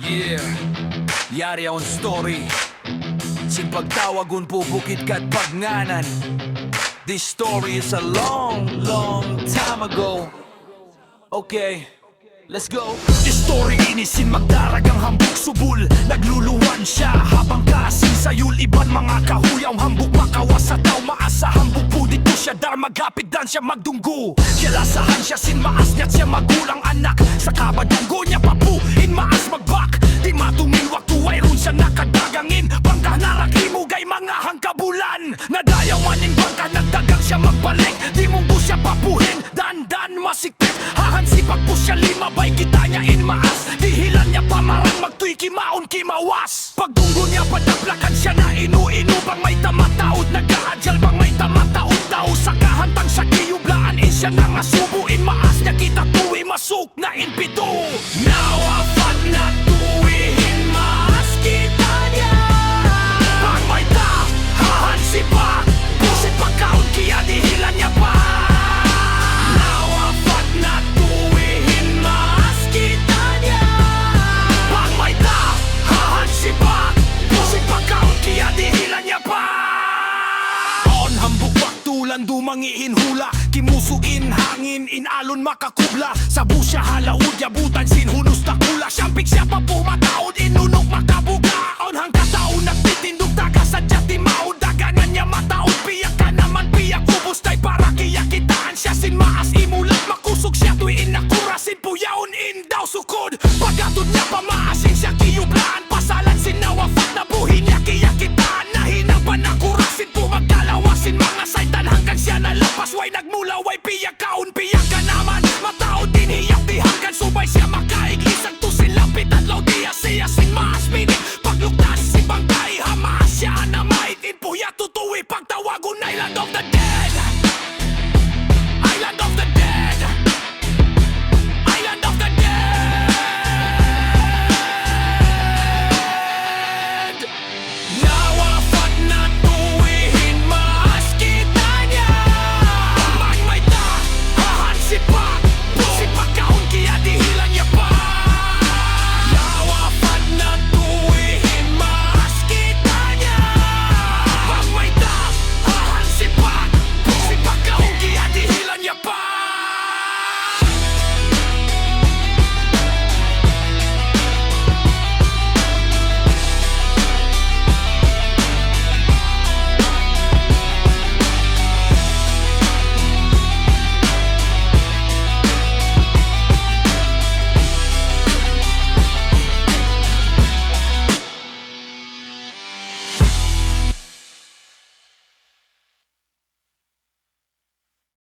Yeah, yari akong story. Sin pagtawagon po bukid kat pagnganan. This story is a long, long time ago. Okay, let's go. Story inisin magdaragang hambuk subul. Nagluluwan siya habang kasin sayul. Iban mga kahuyaw hambuk makawas sa tao. Maasa hambuk po dito siya dar magapit dan siya magdunggo. Kilasahan siya sin maas niya't siya magulang anak. Sa kabadunggo niya papuin maas magbak. Di matuming waktu ron siya nakadagangin. Bangka naraklimugay mga hangkabulan. Nadayaw maning bangka nagdagang siya magbalik. Di munggo siya papuhin dan masikip. Hahansi pagpo siya lima bay kita niya in maas. Dihilan niya pamarang magtuy kimaon kimawas. Pagdunggo niya padaplakan siya na inu-inu. Bang may tamataod nag-aadjal bang may tamataod daw. Sa kahantang sa kiyublaan in siya na masubuin maas niya kita tuwi masuk na inpito. Now I fought na tuwihin maas kita niya. Bang may hahansi pa pusit pagkaon kiya dihilan niya pa. Dumangiin hula, kimusuin hangin, inalon makakubla. Sa busya halaud, yabutan sin hunus takula. Syampik siya pa pumataod, inunok makabugaon. Hanggang taon nagtitindog taga sa jati maod. Dagangan niya mataod, piyak ka naman piyak. Ubus tay para kiyakitaan siya sin maas imulat. Makusog siya tuwin nakurasin puyaon in daw sukod.